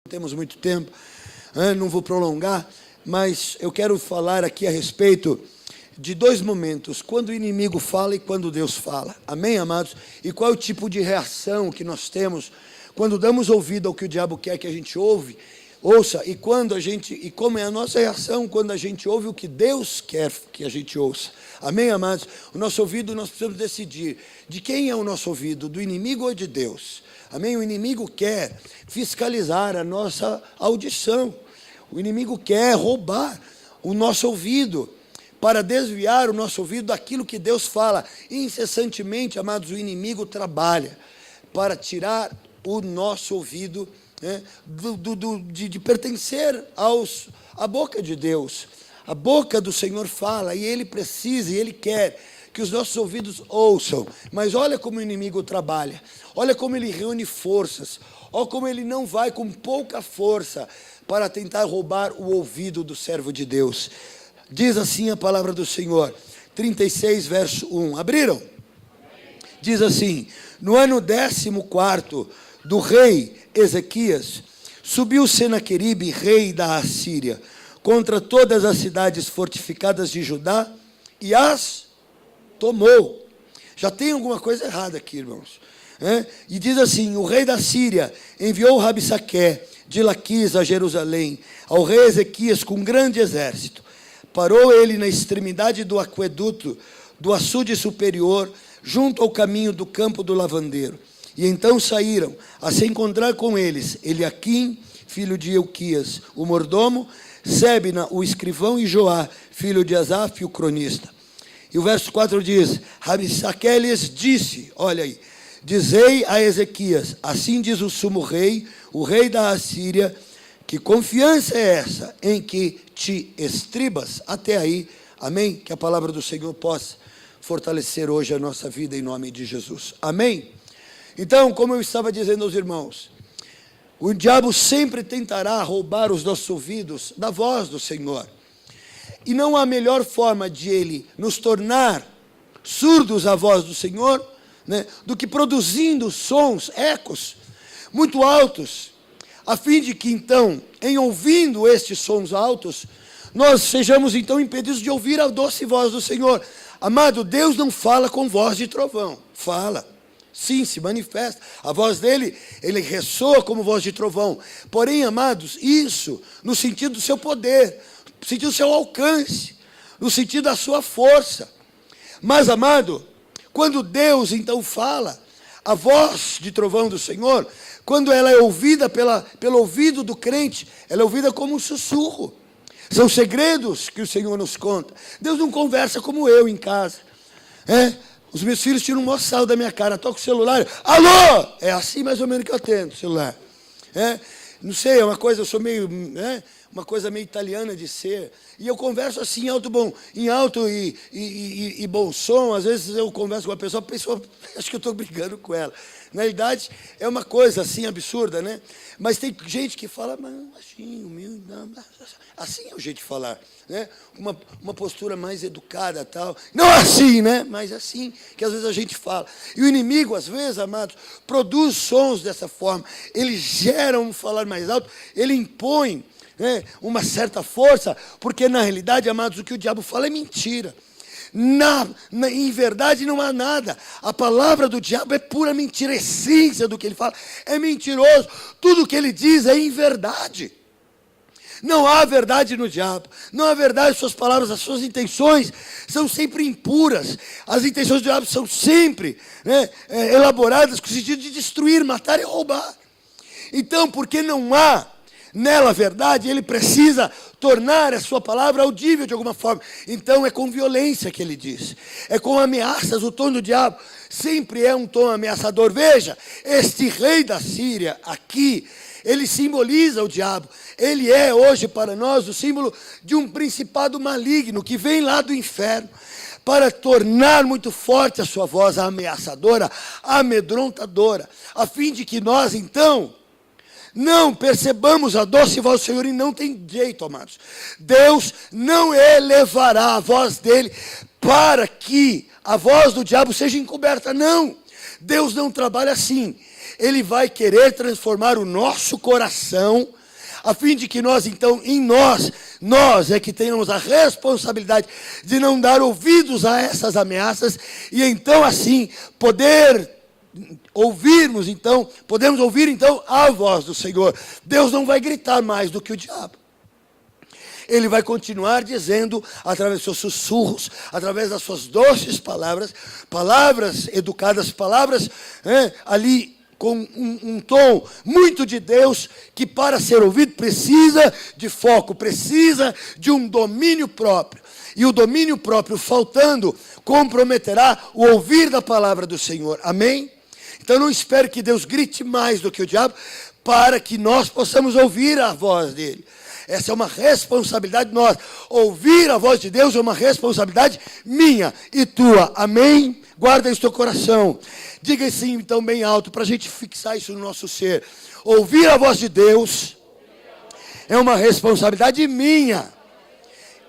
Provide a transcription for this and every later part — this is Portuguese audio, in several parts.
Temos muito tempo, não vou prolongar, mas eu quero falar aqui a respeito de dois momentos, quando o inimigo fala e quando Deus fala. Amém, amados? E qual é o tipo de reação que nós temos quando damos ouvido ao que o diabo quer que a gente ouça, e como é a nossa reação quando a gente ouve o que Deus quer que a gente ouça. Amém, amados? O nosso ouvido, nós precisamos decidir de quem é o nosso ouvido, do inimigo ou de Deus. Amém? O inimigo quer fiscalizar a nossa audição. O inimigo quer roubar o nosso ouvido, para desviar o nosso ouvido daquilo que Deus fala. Incessantemente, amados, o inimigo trabalha para tirar o nosso ouvido, de pertencer à boca de Deus. A boca do Senhor fala, e Ele precisa, e Ele quer que os nossos ouvidos ouçam. Mas olha como o inimigo trabalha, olha como ele reúne forças, olha como ele não vai com pouca força para tentar roubar o ouvido do servo de Deus. Diz assim a palavra do Senhor, 36, verso 1. Abriram? Diz assim: no ano 14º do rei Ezequias, subiu Senaqueribe, rei da Assíria, contra todas as cidades fortificadas de Judá, e as tomou. Já tem alguma coisa errada aqui, irmãos. E diz assim: o rei da Síria enviou Rabsaque de Laquis a Jerusalém, ao rei Ezequias com grande exército. Parou ele na extremidade do aqueduto do açude superior, junto ao caminho do campo do lavandeiro. E então saíram a se encontrar com eles Eliaquim, filho de Euquias, o mordomo, Sebna, o escrivão, e Joá, filho de Asaf, o cronista. E o verso 4 diz: Rabsaque lhes disse, olha aí, dizei a Ezequias, assim diz o sumo rei, o rei da Assíria, que confiança é essa em que te estribas? Até aí, amém? Que a palavra do Senhor possa fortalecer hoje a nossa vida em nome de Jesus, amém? Então, como eu estava dizendo aos irmãos, o diabo sempre tentará roubar os nossos ouvidos da voz do Senhor. E não há melhor forma de ele nos tornar surdos à voz do Senhor, do que produzindo sons, ecos, muito altos, a fim de que então, em ouvindo estes sons altos, nós sejamos então impedidos de ouvir a doce voz do Senhor. Amado, Deus não fala com voz de trovão, fala, sim, se manifesta, a voz dele, ele ressoa como voz de trovão, porém, amados, isso no sentido do seu poder, no sentido do seu alcance, no sentido da sua força. Mas, amado, quando Deus então fala, a voz de trovão do Senhor, quando ela é ouvida pelo ouvido do crente, ela é ouvida como um sussurro. São segredos que o Senhor nos conta. Deus não conversa como eu em casa. Os meus filhos tiram um maior sal da minha cara, toco o celular, alô! É assim mais ou menos que eu atendo o celular. Não sei, é uma coisa, eu sou meio, uma coisa meio italiana de ser, e eu converso assim em alto e bom som. Às vezes eu converso com a pessoa acho que eu estou brigando com ela. Na realidade, é uma coisa assim absurda, Mas tem gente que fala, mas assim, humilde, assim é o jeito de falar, uma postura mais educada, tal. Não assim, mas assim que às vezes a gente fala. E o inimigo, às vezes, amados, produz sons dessa forma. Ele gera um falar mais alto, ele impõe uma certa força, porque na realidade, amados, o que o diabo fala é mentira. Em verdade não há nada. A palavra do diabo é pura mentira. A essência do que ele fala é mentiroso. Tudo o que ele diz é inverdade. Não há verdade no diabo. Não há verdade. Suas palavras, as suas intenções são sempre impuras. As intenções do diabo são sempre elaboradas com o sentido de destruir, matar e roubar. Então, porque não há nela a verdade, ele precisa tornar a sua palavra audível de alguma forma. Então é com violência que ele diz, é com ameaças. O tom do diabo sempre é um tom ameaçador. Veja, este rei da Síria aqui, ele simboliza o diabo. Ele é hoje para nós o símbolo de um principado maligno que vem lá do inferno para tornar muito forte a sua voz ameaçadora, amedrontadora, a fim de que nós então não percebamos a doce voz do Senhor. E não tem jeito, amados. Deus não elevará a voz dele para que a voz do diabo seja encoberta. Não. Deus não trabalha assim. Ele vai querer transformar o nosso coração, a fim de que nós, então, em nós é que tenhamos a responsabilidade de não dar ouvidos a essas ameaças, e então, assim, podemos ouvir, então, a voz do Senhor. Deus não vai gritar mais do que o diabo. Ele vai continuar dizendo, através dos seus sussurros, através das suas doces palavras, palavras educadas, palavras ali com um tom muito de Deus, que para ser ouvido precisa de foco, precisa de um domínio próprio. E o domínio próprio faltando, comprometerá o ouvir da palavra do Senhor. Amém? Então não espere que Deus grite mais do que o diabo, para que nós possamos ouvir a voz dele. Essa é uma responsabilidade nossa. Ouvir a voz de Deus é uma responsabilidade minha e tua. Amém? Guarda isso no teu coração. Diga assim, então, bem alto, para a gente fixar isso no nosso ser. Ouvir a voz de Deus é uma responsabilidade minha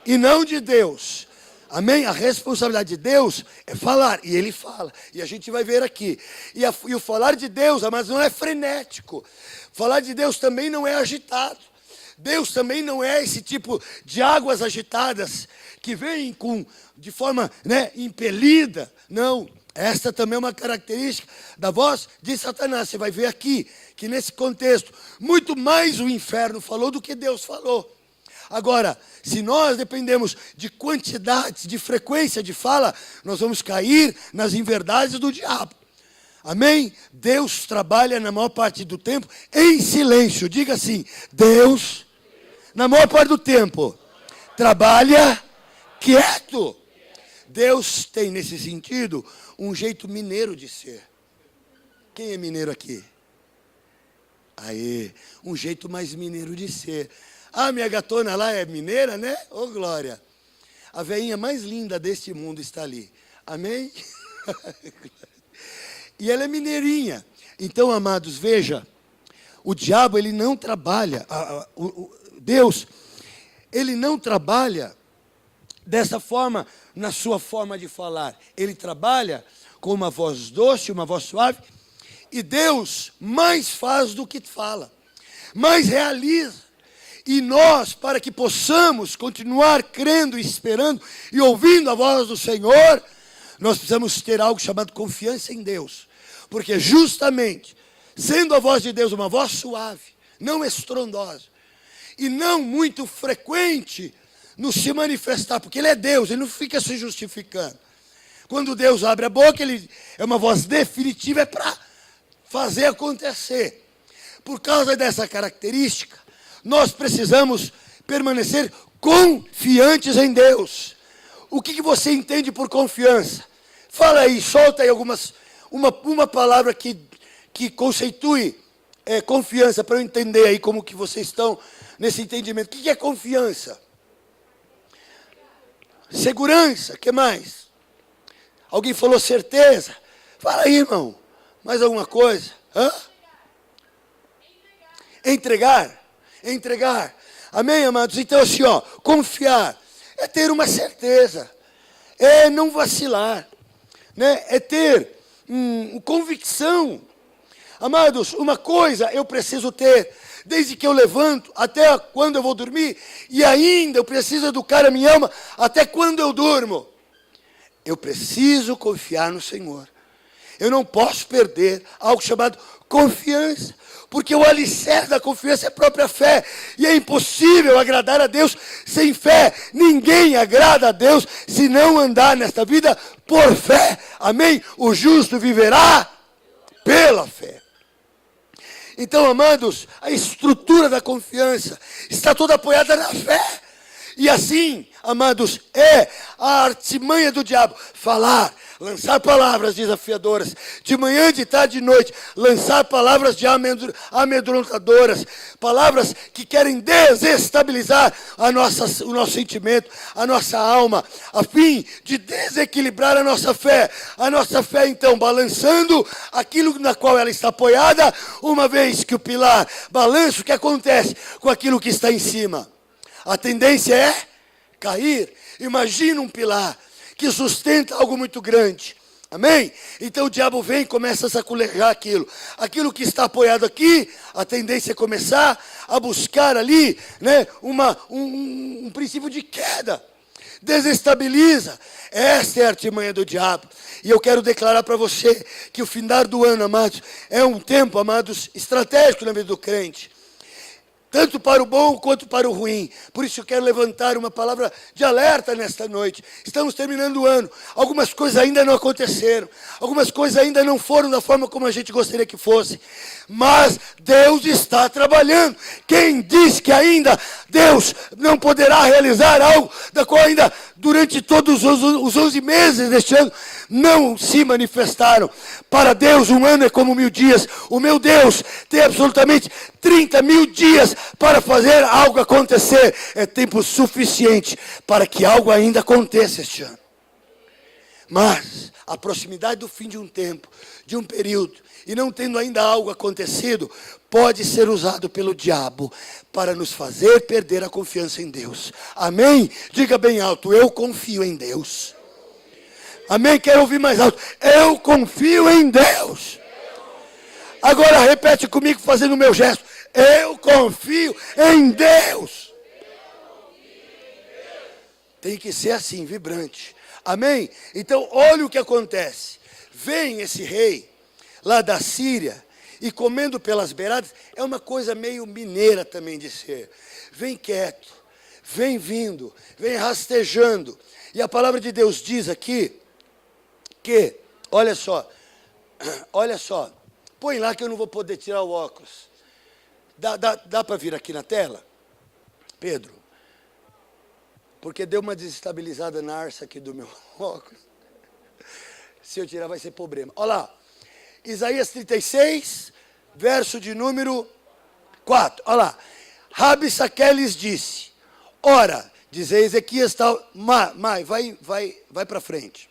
e não de Deus. Amém? A responsabilidade de Deus é falar, e Ele fala. E a gente vai ver aqui. E o falar de Deus, mas não é frenético. Falar de Deus também não é agitado. Deus também não é esse tipo de águas agitadas que vêm de forma impelida. Não, esta também é uma característica da voz de Satanás. Você vai ver aqui que nesse contexto, muito mais o inferno falou do que Deus falou. Agora, se nós dependemos de quantidades, de frequência de fala, nós vamos cair nas inverdades do diabo. Amém? Deus trabalha na maior parte do tempo em silêncio. Diga assim, Deus, na maior parte do tempo, trabalha quieto. Deus tem, nesse sentido, um jeito mineiro de ser. Quem é mineiro aqui? Aê, um jeito mais mineiro de ser. Ah, minha gatona lá é mineira, né? Ô, glória. A velhinha mais linda deste mundo está ali. Amém? E ela é mineirinha. Então, amados, veja, o diabo, ele não trabalha, Deus, ele não trabalha dessa forma, na sua forma de falar. Ele trabalha com uma voz doce, uma voz suave, e Deus mais faz do que fala, mais realiza. E nós, para que possamos continuar crendo, esperando e ouvindo a voz do Senhor, nós precisamos ter algo chamado confiança em Deus. Porque justamente, sendo a voz de Deus uma voz suave, não estrondosa, e não muito frequente no se manifestar, porque Ele é Deus, Ele não fica se justificando. Quando Deus abre a boca, Ele é uma voz definitiva, é para fazer acontecer. Por causa dessa característica, nós precisamos permanecer confiantes em Deus. O que você entende por confiança? Fala aí, solta aí uma palavra que conceitue confiança, para eu entender aí como que vocês estão nesse entendimento. O que é confiança? Segurança, o que mais? Alguém falou certeza? Fala aí, irmão. Mais alguma coisa? Hã? Entregar. Amém, amados? Então assim, confiar é ter uma certeza, é não vacilar, é ter convicção. Amados, uma coisa eu preciso ter, desde que eu levanto até quando eu vou dormir, e ainda eu preciso educar a minha alma até quando eu durmo. Eu preciso confiar no Senhor. Eu não posso perder algo chamado confiança, porque o alicerce da confiança é a própria fé, e é impossível agradar a Deus sem fé. Ninguém agrada a Deus se não andar nesta vida por fé. Amém? O justo viverá pela fé. Então, amados, a estrutura da confiança está toda apoiada na fé. E assim, amados, é a artimanha do diabo: falar, lançar palavras desafiadoras, de manhã, de tarde, de noite, lançar palavras de amedrontadoras, palavras que querem desestabilizar o nosso sentimento, a nossa alma, a fim de desequilibrar a nossa fé, então, balançando aquilo na qual ela está apoiada, uma vez que o pilar balança, o que acontece com aquilo que está em cima? A tendência é cair. Imagina um pilar que sustenta algo muito grande. Amém? Então o diabo vem e começa a saculejar aquilo. Aquilo que está apoiado aqui, a tendência é começar a buscar ali, né, um princípio de queda. Desestabiliza. Essa é a artimanha do diabo. E eu quero declarar para você que o findar do ano, amados, é um tempo, amados, estratégico na vida do crente. Tanto para o bom quanto para o ruim. Por isso eu quero levantar uma palavra de alerta nesta noite. Estamos terminando o ano. Algumas coisas ainda não aconteceram. Algumas coisas ainda não foram da forma como a gente gostaria que fosse. Mas Deus está trabalhando. Quem diz que ainda Deus não poderá realizar algo da qual ainda durante todos os 11 meses deste ano não se manifestaram. Para Deus um ano é como 1000 dias. O meu Deus tem absolutamente 30.000 dias para fazer algo acontecer. É tempo suficiente para que algo ainda aconteça este ano. Mas a proximidade do fim de um tempo, de um período, e não tendo ainda algo acontecido, pode ser usado pelo diabo para nos fazer perder a confiança em Deus. Amém? Diga bem alto, eu confio em Deus. Amém? Quero ouvir mais alto. Eu confio em Deus. Agora repete comigo fazendo o meu gesto. Eu confio em Deus. Tem que ser assim, vibrante. Amém? Então, olha o que acontece. Vem esse rei lá da Síria e comendo pelas beiradas. É uma coisa meio mineira também de ser. Vem quieto, vem vindo, vem rastejando. E a palavra de Deus diz aqui que, olha só, põe lá que eu não vou poder tirar o óculos. Dá para vir aqui na tela? Pedro? Porque deu uma desestabilizada na arça aqui do meu óculos. Se eu tirar vai ser problema. Olha lá. Isaías 36, verso de número 4. Olha lá. Rabsaque lhes disse. Ora, diz Ezequias tal. Vai para frente.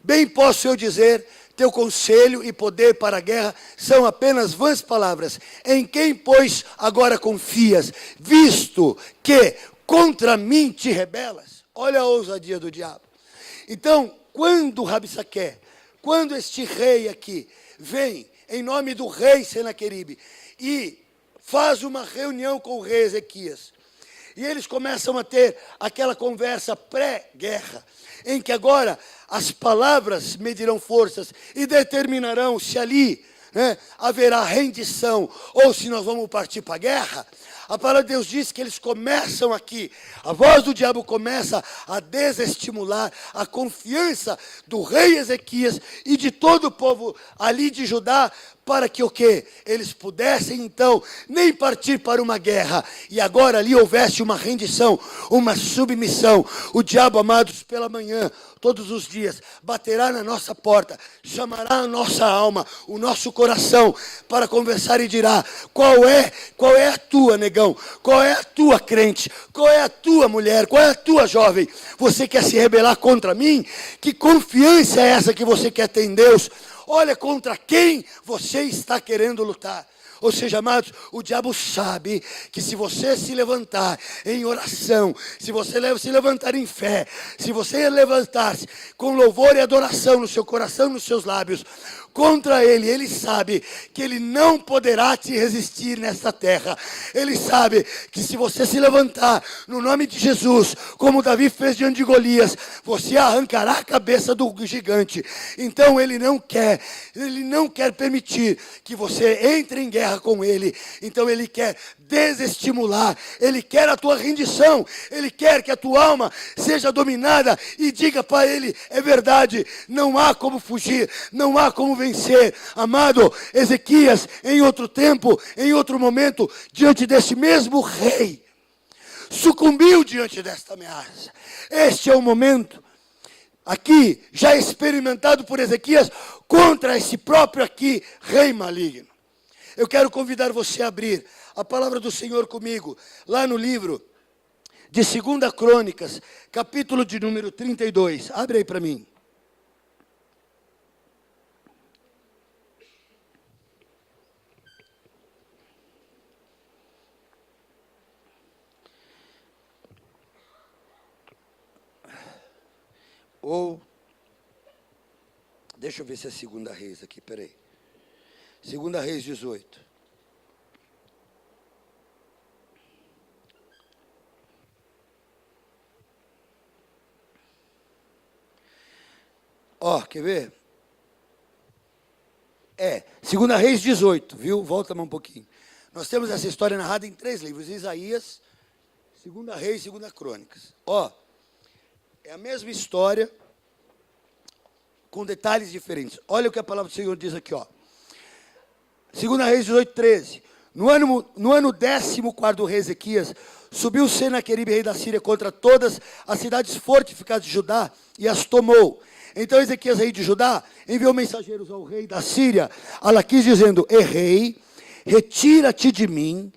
Bem posso eu dizer, teu conselho e poder para a guerra são apenas vãs palavras. Em quem, pois, agora confias, visto que contra mim te rebelas? Olha a ousadia do diabo. Então, quando Rabsaque, quando este rei aqui vem em nome do rei Senaqueribe e faz uma reunião com o rei Ezequias, e eles começam a ter aquela conversa pré-guerra, em que agora as palavras medirão forças e determinarão se ali, né, haverá rendição ou se nós vamos partir para a guerra. A palavra de Deus diz que eles começam aqui, a voz do diabo começa a desestimular a confiança do rei Ezequias e de todo o povo ali de Judá, para que o quê? Eles pudessem então nem partir para uma guerra, e agora ali houvesse uma rendição, uma submissão. O diabo, amados, pela manhã, todos os dias, baterá na nossa porta, chamará a nossa alma, o nosso coração, para conversar e dirá, qual é a tua, negão? Qual é a tua, crente? Qual é a tua, mulher? Qual é a tua, jovem? Você quer se rebelar contra mim? Que confiança é essa que você quer ter em Deus? Olha contra quem você está querendo lutar. Ou seja, amados, o diabo sabe que se você se levantar em oração, se você se levantar em fé, se você levantar-se com louvor e adoração no seu coração, nos seus lábios, contra ele, ele sabe que ele não poderá te resistir nesta terra. Ele sabe que se você se levantar no nome de Jesus, como Davi fez diante de Golias, você arrancará a cabeça do gigante. Então ele não quer permitir que você entre em guerra com ele. Então ele quer desestimular, ele quer a tua rendição, ele quer que a tua alma seja dominada e diga para ele, é verdade, não há como fugir, não há como vencer. Amado, Ezequias, em outro tempo, em outro momento, diante desse mesmo rei, sucumbiu diante desta ameaça. Este é o momento, aqui, já experimentado por Ezequias, contra esse próprio aqui, rei maligno. Eu quero convidar você a abrir a palavra do Senhor comigo, lá no livro de 2 Crônicas, capítulo de número 32. Abre aí para mim. Ou Deixa eu ver se é 2 Reis aqui, peraí. 2 Reis 18. Ó, quer ver? 2 Reis 18, viu? Volta mais um pouquinho. Nós temos essa história narrada em 3 livros: Isaías, 2 Reis e 2 Crônicas. Ó, é a mesma história, com detalhes diferentes. Olha o que a palavra do Senhor diz aqui, ó. 2 Reis 18, 13. No ano 14º do rei Ezequias, subiu Senaqueribe, rei da Síria, contra todas as cidades fortificadas de Judá e as tomou. Então Ezequias, rei de Judá, enviou mensageiros ao rei da Síria, a Laquis, dizendo: Errei, retira-te de mim,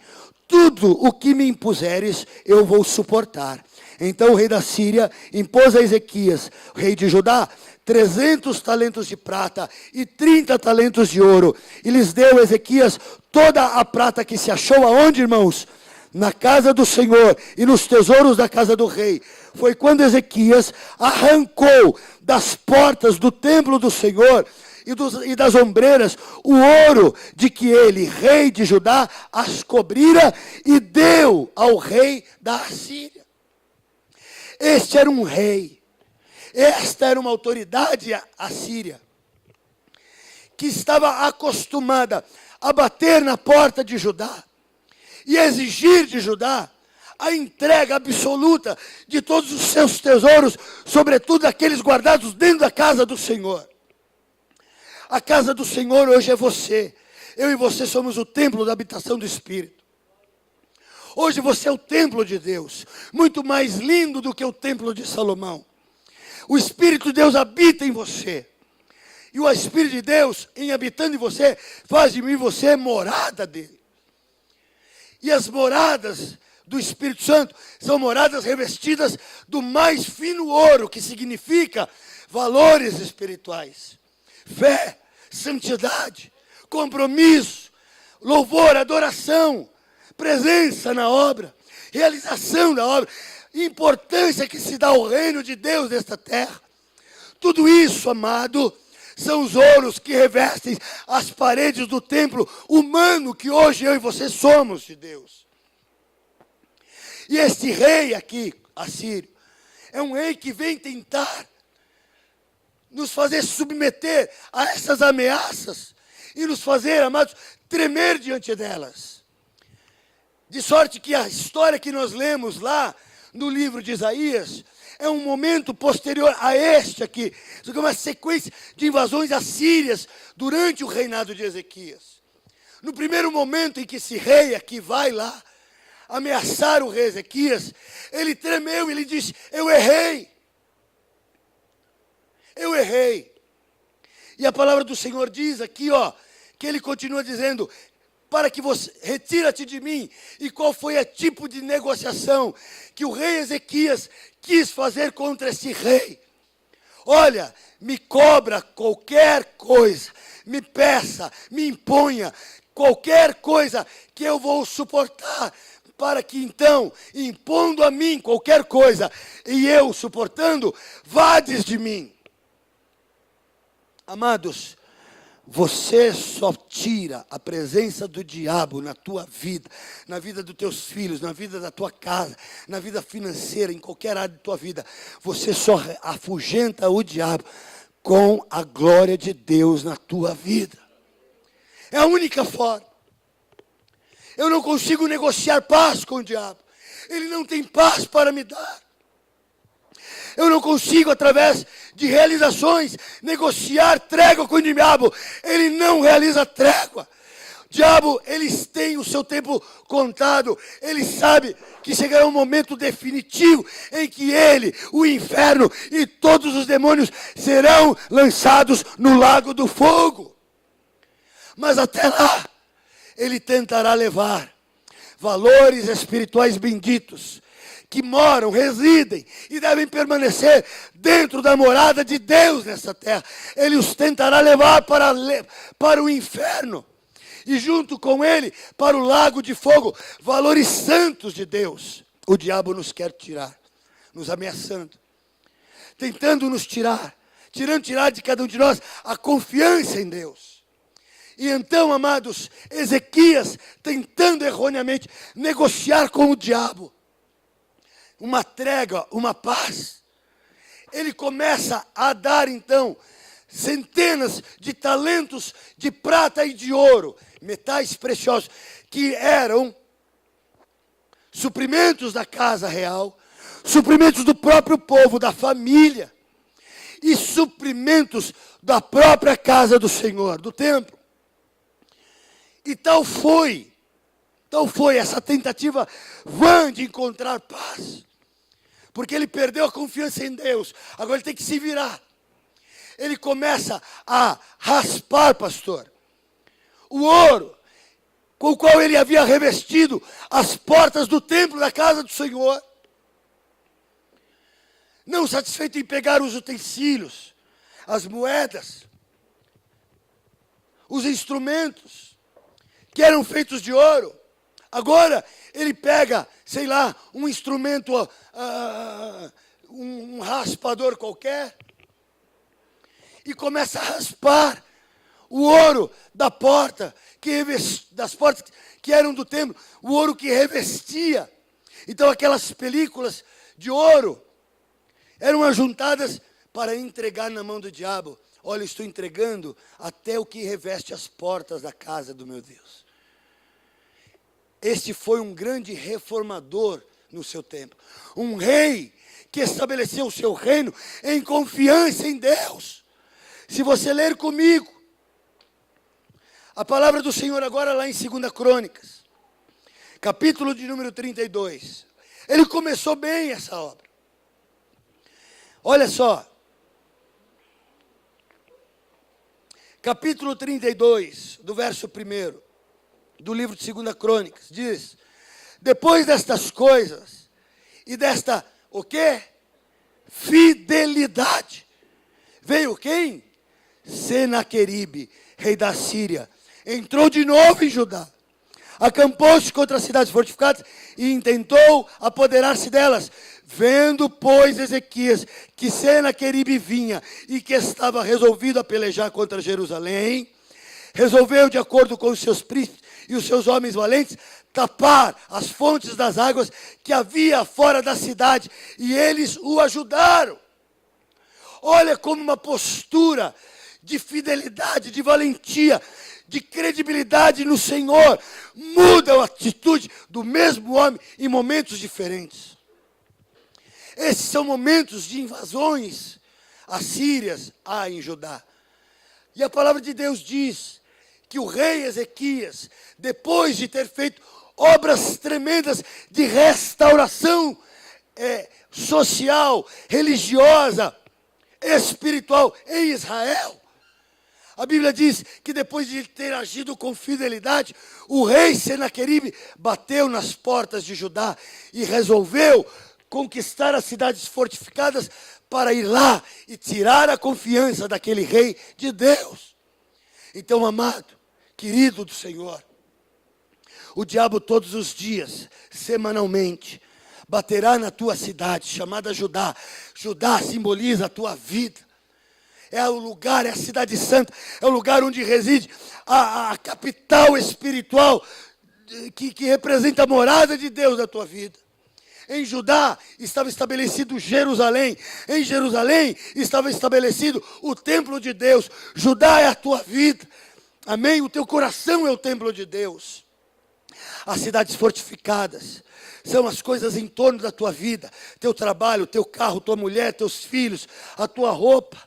tudo o que me impuseres eu vou suportar. Então o rei da Síria impôs a Ezequias, rei de Judá, 300 talentos de prata e 30 talentos de ouro. E lhes deu Ezequias toda a prata que se achou aonde, irmãos? Na casa do Senhor e nos tesouros da casa do rei. Foi quando Ezequias arrancou das portas do templo do Senhor e das ombreiras o ouro de que ele, rei de Judá, as cobrira e deu ao rei da Assíria. Este era um rei, esta era uma autoridade assíria, que estava acostumada a bater na porta de Judá e exigir de Judá a entrega absoluta de todos os seus tesouros, sobretudo aqueles guardados dentro da casa do Senhor. A casa do Senhor hoje é você. Eu e você somos o templo da habitação do Espírito. Hoje você é o templo de Deus, muito mais lindo do que o templo de Salomão. O Espírito de Deus habita em você. E o Espírito de Deus, em habitando em você, faz de mim você morada dele. E as moradas do Espírito Santo são moradas revestidas do mais fino ouro, que significa valores espirituais. Fé, santidade, compromisso, louvor, adoração, presença na obra, realização da obra, importância que se dá ao reino de Deus nesta terra. Tudo isso, amado, são os ouros que revestem as paredes do templo humano que hoje eu e você somos de Deus. E este rei aqui, assírio, é um rei que vem tentar nos fazer submeter a essas ameaças e nos fazer, amados, tremer diante delas. De sorte que a história que nós lemos lá no livro de Isaías é um momento posterior a este aqui. Isso aqui é uma sequência de invasões assírias durante o reinado de Ezequias. No primeiro momento em que esse rei aqui vai lá ameaçar o rei Ezequias, ele tremeu, ele disse: eu errei. Eu errei. E a palavra do Senhor diz aqui, ó, que ele continua dizendo: para que você, retira-te de mim. E qual foi o tipo de negociação que o rei Ezequias quis fazer contra esse rei? Olha, me cobra qualquer coisa, me peça, me imponha qualquer coisa que eu vou suportar, para que então, impondo a mim qualquer coisa, e eu suportando, vades de mim. Amados, você só tira a presença do diabo na tua vida, na vida dos teus filhos, na vida da tua casa, na vida financeira, em qualquer área da tua vida. Você só afugenta o diabo com a glória de Deus na tua vida. É a única forma. Eu não consigo negociar paz com o diabo. Ele não tem paz para me dar. Eu não consigo, através de realizações, negociar trégua com o diabo. Ele não realiza trégua. O diabo, eles têm o seu tempo contado. Ele sabe que chegará um momento definitivo em que ele, o inferno e todos os demônios serão lançados no lago do fogo. Mas até lá, ele tentará levar valores espirituais benditos, que moram, residem e devem permanecer dentro da morada de Deus nessa terra. Ele os tentará levar para o inferno. E junto com ele, para o lago de fogo, valores santos de Deus. O diabo nos quer tirar, nos ameaçando, tentando nos tirar, tirar de cada um de nós a confiança em Deus. E então, amados, Ezequias, tentando erroneamente negociar com o diabo uma trégua, uma paz, ele começa a dar então centenas de talentos de prata e de ouro, metais preciosos, que eram suprimentos da casa real, suprimentos do próprio povo, da família, e suprimentos da própria casa do Senhor, do templo. E tal foi essa tentativa vã de encontrar paz. Porque ele perdeu a confiança em Deus. Agora ele tem que se virar. Ele começa a raspar, pastor, o ouro com o qual ele havia revestido as portas do templo da casa do Senhor. Não satisfeito em pegar os utensílios, as moedas, os instrumentos que eram feitos de ouro. Agora ele pega, sei lá, um instrumento, um raspador qualquer, e começa a raspar o ouro da porta, das portas que eram do templo, o ouro que revestia. Então aquelas películas de ouro eram ajuntadas para entregar na mão do diabo. Olha, eu estou entregando até o que reveste as portas da casa do meu Deus. Este foi um grande reformador no seu tempo. Um rei que estabeleceu o seu reino em confiança em Deus. Se você ler comigo, a palavra do Senhor agora lá em 2 Crônicas, capítulo de número 32. Ele começou bem essa obra. Olha só. Capítulo 32, do verso 1. Do livro de 2 Crônicas, diz: depois destas coisas, e desta, o quê? Fidelidade, veio quem? Senaqueribe, rei da Síria, entrou de novo em Judá, acampou-se contra as cidades fortificadas e intentou apoderar-se delas. Vendo, pois, Ezequias que Senaqueribe vinha e que estava resolvido a pelejar contra Jerusalém, resolveu, de acordo com os seus príncipes e os seus homens valentes, tapar as fontes das águas que havia fora da cidade, e eles o ajudaram. Olha como uma postura de fidelidade, de valentia, de credibilidade no Senhor muda a atitude do mesmo homem em momentos diferentes. Esses são momentos de invasões assírias em Judá. E a palavra de Deus diz que o rei Ezequias, depois de ter feito obras tremendas de restauração social, religiosa, espiritual em Israel, a Bíblia diz que depois de ter agido com fidelidade, o rei Senaqueribe bateu nas portas de Judá e resolveu conquistar as cidades fortificadas para ir lá e tirar a confiança daquele rei de Deus. Então, amado, querido do Senhor, o diabo todos os dias, semanalmente, baterá na tua cidade, chamada Judá. Judá simboliza a tua vida. É o lugar, é a cidade santa, é o lugar onde reside a capital espiritual que representa a morada de Deus na tua vida. Em Judá estava estabelecido Jerusalém. Em Jerusalém estava estabelecido o templo de Deus. Judá é a tua vida. Amém? O teu coração é o templo de Deus. As cidades fortificadas são as coisas em torno da tua vida. Teu trabalho, teu carro, tua mulher, teus filhos, a tua roupa,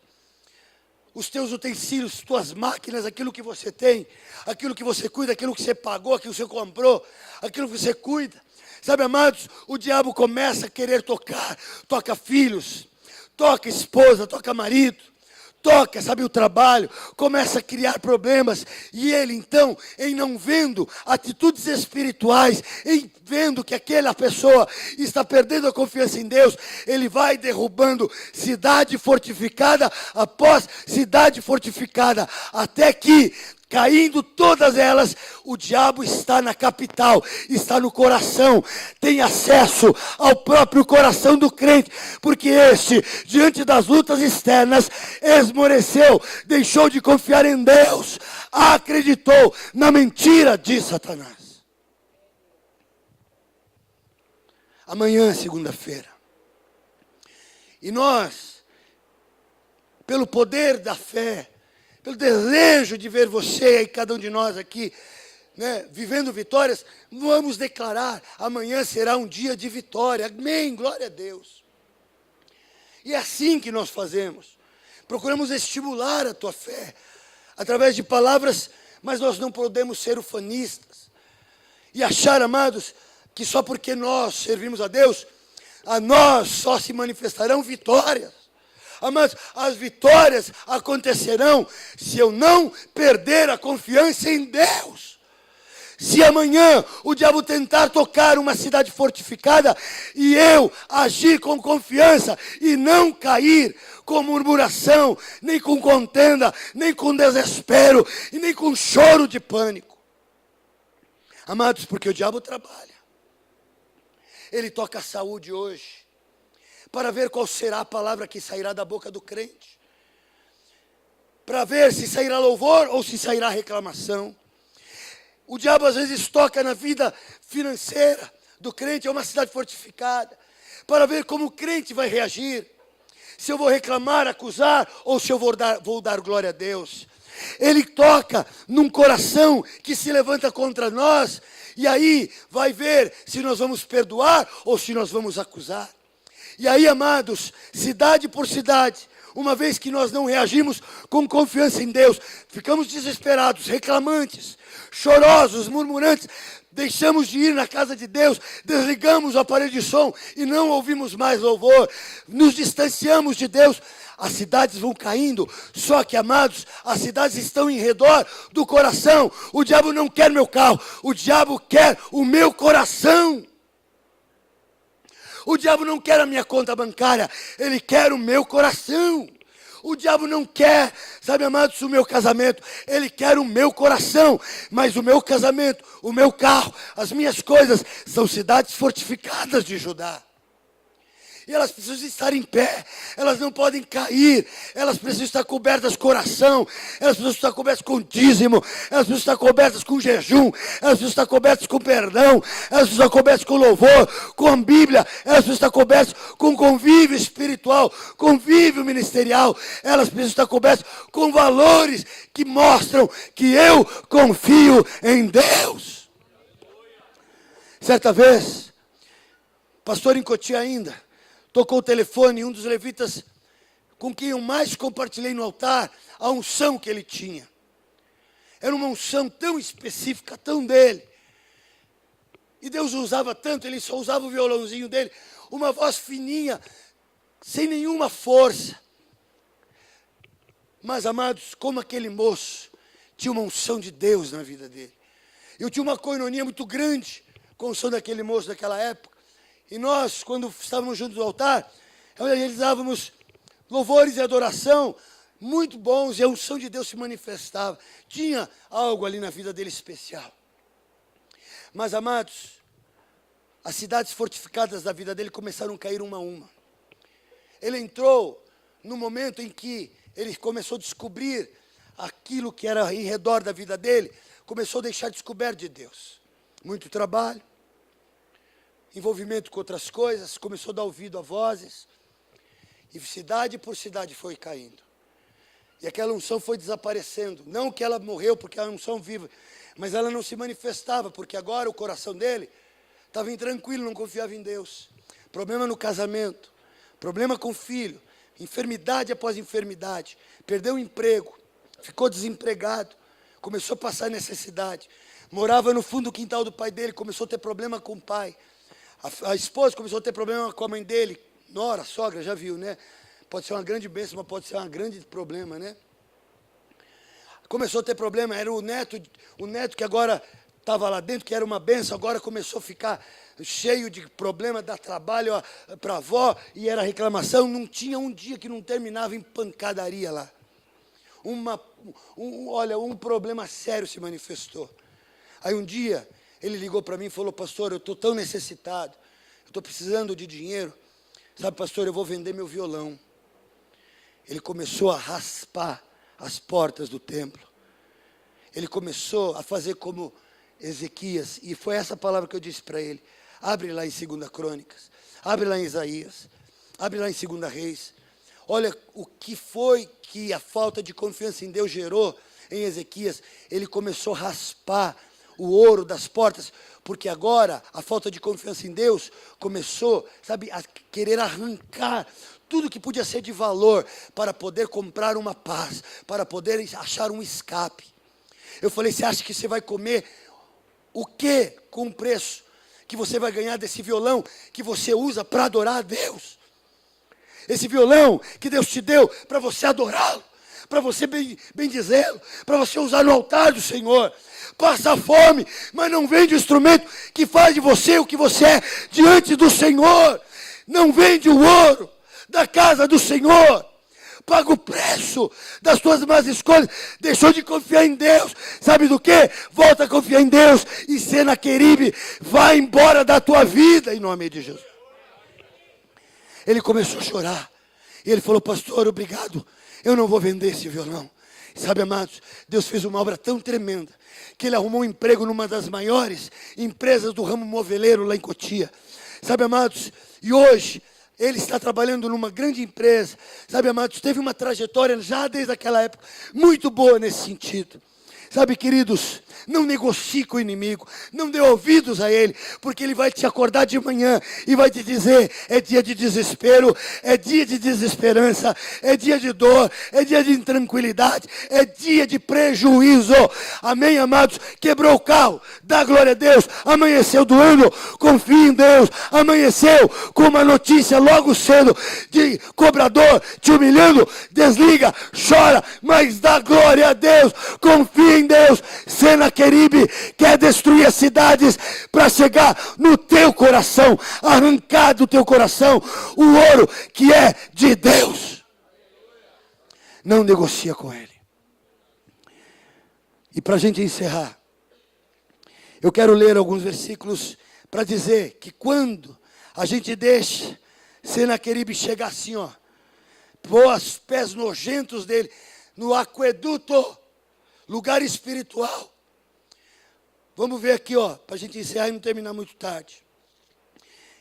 os teus utensílios, tuas máquinas, aquilo que você tem, aquilo que você cuida, aquilo que você pagou, aquilo que você comprou, aquilo que você cuida. Sabe, amados, o diabo começa a querer tocar. Toca filhos, toca esposa, toca marido, toca, sabe, o trabalho, começa a criar problemas. E ele então, em não vendo atitudes espirituais, em vendo que aquela pessoa está perdendo a confiança em Deus, ele vai derrubando cidade fortificada após cidade fortificada, até que caindo todas elas, o diabo está na capital, está no coração, tem acesso ao próprio coração do crente, porque este, diante das lutas externas, esmoreceu, deixou de confiar em Deus, acreditou na mentira de Satanás. Amanhã é segunda-feira, e nós, pelo poder da fé, pelo desejo de ver você e cada um de nós aqui, vivendo vitórias, vamos declarar, amanhã será um dia de vitória, amém, glória a Deus. E é assim que nós fazemos, procuramos estimular a tua fé, através de palavras, mas nós não podemos ser ufanistas, e achar, amados, que só porque nós servimos a Deus, a nós só se manifestarão vitórias. Amados, as vitórias acontecerão se eu não perder a confiança em Deus. Se amanhã o diabo tentar tocar uma cidade fortificada e eu agir com confiança e não cair com murmuração, nem com contenda, nem com desespero e nem com choro de pânico. Amados, porque o diabo trabalha. Ele toca a saúde hoje, para ver qual será a palavra que sairá da boca do crente, para ver se sairá louvor ou se sairá reclamação. O diabo às vezes toca na vida financeira do crente, é uma cidade fortificada, para ver como o crente vai reagir, se eu vou reclamar, acusar, ou se eu vou dar glória a Deus. Ele toca num coração que se levanta contra nós, e aí vai ver se nós vamos perdoar ou se nós vamos acusar. E aí, amados, cidade por cidade, uma vez que nós não reagimos com confiança em Deus, ficamos desesperados, reclamantes, chorosos, murmurantes, deixamos de ir na casa de Deus, desligamos o aparelho de som e não ouvimos mais louvor, nos distanciamos de Deus, as cidades vão caindo. Só que, amados, as cidades estão em redor do coração. O diabo não quer meu carro, o diabo quer o meu coração. O diabo não quer a minha conta bancária, ele quer o meu coração. O diabo não quer, sabe, amados, o meu casamento, ele quer o meu coração. Mas o meu casamento, o meu carro, as minhas coisas, são cidades fortificadas de Judá. E elas precisam estar em pé, elas não podem cair, elas precisam estar cobertas com oração, elas precisam estar cobertas com dízimo, elas precisam estar cobertas com jejum, elas precisam estar cobertas com perdão, elas precisam estar cobertas com louvor, com a Bíblia, elas precisam estar cobertas com convívio espiritual, convívio ministerial, elas precisam estar cobertas com valores que mostram que eu confio em Deus. Certa vez, pastor em Cotia ainda, tocou o telefone, um dos levitas com quem eu mais compartilhei no altar, a unção que ele tinha. Era uma unção tão específica, tão dele. E Deus usava tanto, ele só usava o violãozinho dele, uma voz fininha, sem nenhuma força. Mas, amados, como aquele moço tinha uma unção de Deus na vida dele. Eu tinha uma coinonia muito grande com o som daquele moço daquela época. E nós, quando estávamos juntos no altar, realizávamos louvores e adoração muito bons, e a unção de Deus se manifestava. Tinha algo ali na vida dele especial. Mas, amados, as cidades fortificadas da vida dele começaram a cair uma a uma. Ele entrou no momento em que ele começou a descobrir aquilo que era em redor da vida dele, começou a deixar descoberto de Deus. Muito trabalho, envolvimento com outras coisas, começou a dar ouvido a vozes, e cidade por cidade foi caindo. E aquela unção foi desaparecendo. Não que ela morreu porque a unção viva, mas ela não se manifestava, porque agora o coração dele estava intranquilo, não confiava em Deus. Problema no casamento, problema com o filho, enfermidade após enfermidade, perdeu o emprego, ficou desempregado, começou a passar necessidade, morava no fundo do quintal do pai dele, começou a ter problema com o pai. A esposa começou a ter problema com a mãe dele, nora, sogra, já viu, né? Pode ser uma grande bênção, mas pode ser um grande problema, né? Começou a ter problema, era o neto que agora estava lá dentro, que era uma bênção, agora começou a ficar cheio de problema, dar trabalho para a avó, e era reclamação, não tinha um dia que não terminava em pancadaria lá. olha, um problema sério se manifestou. Aí um dia, ele ligou para mim e falou: pastor, eu estou tão necessitado, eu estou precisando de dinheiro. Sabe, pastor, eu vou vender meu violão. Ele começou a raspar as portas do templo. Ele começou a fazer como Ezequias, e foi essa palavra que eu disse para ele: abre lá em 2 Crônicas, abre lá em Isaías, abre lá em 2 Reis. Olha o que foi que a falta de confiança em Deus gerou em Ezequias. Ele começou a raspar o ouro das portas, porque agora a falta de confiança em Deus começou, sabe, a querer arrancar tudo que podia ser de valor para poder comprar uma paz, para poder achar um escape. Eu falei: você acha que você vai comer o que com o preço que você vai ganhar desse violão que você usa para adorar a Deus? Esse violão que Deus te deu para você adorá-lo, para você bendizê-lo, para você usar no altar do Senhor. Passa fome, mas não vende o instrumento que faz de você o que você é diante do Senhor. Não vende o ouro da casa do Senhor. Paga o preço das tuas más escolhas. Deixou de confiar em Deus. Sabe do que? Volta a confiar em Deus. E Senaqueribe vai embora da tua vida, em nome de Jesus. Ele começou a chorar. E ele falou: pastor, obrigado, eu não vou vender esse violão. Sabe, amados, Deus fez uma obra tão tremenda, que ele arrumou um emprego numa das maiores empresas do ramo moveleiro lá em Cotia. Sabe, amados, e hoje ele está trabalhando numa grande empresa. Sabe, amados, teve uma trajetória já desde aquela época muito boa nesse sentido. Sabe, queridos, não negocie com o inimigo, não dê ouvidos a ele, porque ele vai te acordar de manhã e vai te dizer: é dia de desespero, é dia de desesperança, é dia de dor, é dia de intranquilidade, é dia de prejuízo. Amém, amados? Quebrou o carro, dá glória a Deus. Amanheceu doendo, confia em Deus. Amanheceu com uma notícia logo cedo de cobrador te humilhando, desliga, chora, mas dá glória a Deus, confia em Deus. Senaqueribe quer destruir as cidades para chegar no teu coração, arrancar do teu coração o ouro que é de Deus. Não negocia com ele. E para a gente encerrar, eu quero ler alguns versículos para dizer que quando a gente deixa Senaqueribe chegar assim, ó, pôr os pés nojentos dele no aqueduto, lugar espiritual. Vamos ver aqui, ó, para a gente encerrar e não terminar muito tarde.